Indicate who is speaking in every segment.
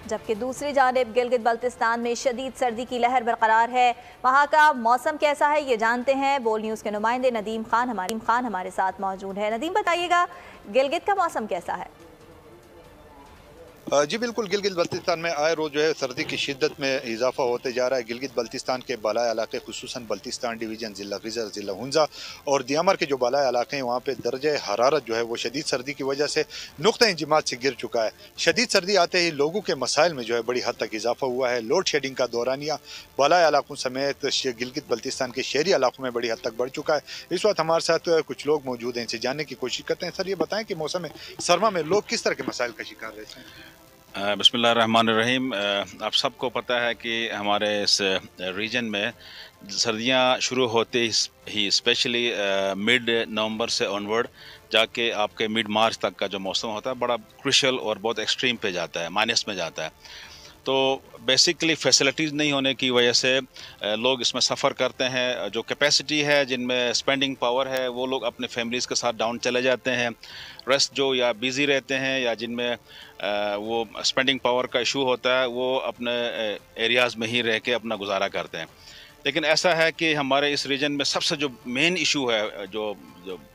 Speaker 1: जबकि दूसरी जानिब गिलगित बल्तिस्तान में शदीद सर्दी की लहर बरकरार है। वहाँ का मौसम कैसा है ये जानते हैं। बोल न्यूज़ के नुमाइंदे नदीम खान हमारे साथ मौजूद है। नदीम, बताइएगा गिलगित का मौसम कैसा है?
Speaker 2: जी बिल्कुल, गिलगित बल्तिस्तान में आए रोज़ जो है सर्दी की शिद्दत में इजाफा होते जा रहा है। गिलगित बल्तिस्तान के बालाई इलाके खुसूसन बल्तिस्तान डिवीज़न, ज़िला गिज़र, ज़िला हुंज़ा और दियामर के जो बालाई इलाके हैं वहाँ पे दर्जे हरारत जो है वो शदीद सर्दी की वजह से नुक़्ता इंजमात से गिर चुका है। शदीद सर्दी आते ही लोगों के मसाइल में जो है बड़ी हद तक इजाफा हुआ है। लोड शेडिंग का दौरानिया बालाई इलाकों समेत गिलगित बल्तिस्तान के शहरी इलाकों में बड़ी हद तक बढ़ चुका है। इस वक्त हमारे साथ कुछ लोग मौजूद हैं, इनसे जानने की कोशिश करते हैं। सर, ये बताएं कि मौसम सरमा में लोग किस तरह के मसाइल का शिकार रहते हैं?
Speaker 3: बिस्मिल्लाहिर्रहमानिर्रहीम। आप सबको पता है कि हमारे इस रीजन में सर्दियां शुरू होते ही स्पेशली मिड नवंबर से ऑनवर्ड जाके आपके मिड मार्च तक का जो मौसम होता है बड़ा क्रुशियल और बहुत एक्सट्रीम पे जाता है, माइनस में जाता है। तो बेसिकली फैसिलिटीज़ नहीं होने की वजह से लोग इसमें सफ़र करते हैं। जो कैपेसिटी है, जिनमें स्पेंडिंग पावर है, वो लोग अपने फैमिलीज़ के साथ डाउन चले जाते हैं। रेस्ट जो या बिज़ी रहते हैं या जिनमें वो स्पेंडिंग पावर का इशू होता है, वो अपने एरियाज़ में ही रह के अपना गुजारा करते हैं। लेकिन ऐसा है कि हमारे इस रीजन में सबसे जो मेन इशू है, जो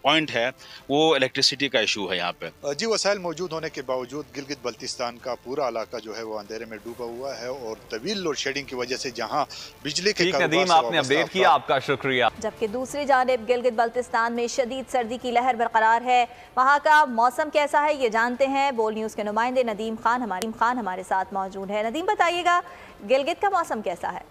Speaker 3: पॉइंट है, वो इलेक्ट्रिसिटी का इशू है यहाँ पे।
Speaker 2: जी, वसाइल मौजूद होने के बावजूद गिलगित बल्तिस्तान का पूरा इलाका जो है वो अंधेरे में डूबा हुआ है और तवील लोड शेडिंग की वजह से जहाँ बिजली के
Speaker 4: नदीम, आपने अपडेट किया, आपका शुक्रिया।
Speaker 1: जबकि दूसरी जानिब गिलगित बल्तिस्तान में शदीद सर्दी की लहर बरकरार है। वहाँ का मौसम कैसा है ये जानते हैं। बोल न्यूज़ के नुमाइंदे नदीम खान हमारे साथ मौजूद है। नदीम, बताइएगा गिलगित का मौसम कैसा है?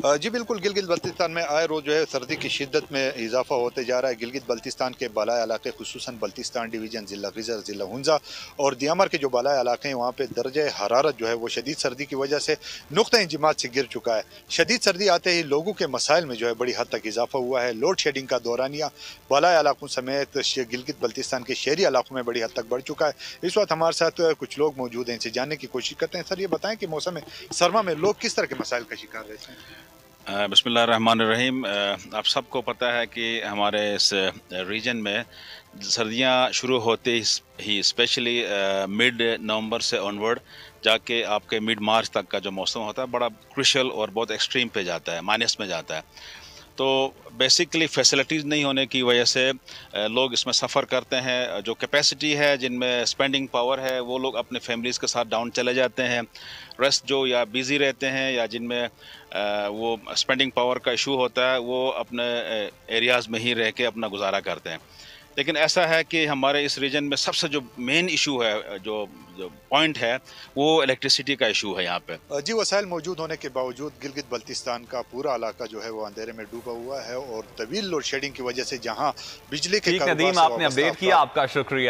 Speaker 2: जी बिल्कुल, गिलगित बल्तिस्तान में आए रोज़ जो है सर्दी की शिद्दत में इजाफा होते जा रहा है। गिलगित बल्तिस्तान के बालाई इलाके खुसूसन बल्तिस्तान डिवीज़न, ज़िला गिज़र, ज़िला हुंज़ा और दियामर के जो बालाई इलाके हैं वहाँ पे दर्जे हरारत जो है वो शदीद सर्दी की वजह से नुक़्ता इंजमात से गिर चुका है। शदीद सर्दी आते ही लोगों के मसाइल में जो है बड़ी हद तक इजाफा हुआ है। लोड शेडिंग का दौरानिया बालाई इलाकों समेत गिलगित बल्तिस्तान के शहरी इलाकों में बड़ी हद तक बढ़ चुका है। इस वक्त हमारे साथ कुछ लोग मौजूद हैं, इनसे जानने की कोशिश करते हैं। सर, ये बताएं कि मौसम सरमा में लोग किस तरह के मसाइल का शिकार रहते हैं?
Speaker 3: बिस्मिल्लाहिर्रहमानिर्रहीम। आप सबको पता है कि हमारे इस रीजन में सर्दियां शुरू होते ही स्पेशली मिड नवंबर से ऑनवर्ड जाके आपके मिड मार्च तक का जो मौसम होता है बड़ा क्रुशियल और बहुत एक्सट्रीम पे जाता है, माइनस में जाता है। तो बेसिकली फैसिलिटीज़ नहीं होने की वजह से लोग इसमें सफ़र करते हैं। जो कैपेसिटी है, जिनमें स्पेंडिंग पावर है, वो लोग अपने फैमिलीज़ के साथ डाउन चले जाते हैं। रेस्ट जो या बिज़ी रहते हैं या जिनमें वो स्पेंडिंग पावर का इशू होता है, वो अपने एरियाज़ में ही रह के अपना गुजारा करते हैं। लेकिन ऐसा है कि हमारे इस रीजन में सबसे जो मेन इशू है, जो पॉइंट है, वो इलेक्ट्रिसिटी का इशू है यहाँ पे।
Speaker 2: जी, वसाइल मौजूद होने के बावजूद गिलगित बल्तिस्तान का पूरा इलाका जो है वो अंधेरे में डूबा हुआ है और तवील लोड शेडिंग की वजह से जहाँ बिजली के
Speaker 4: नदीम, आपने अपडेट किया, आपका शुक्रिया।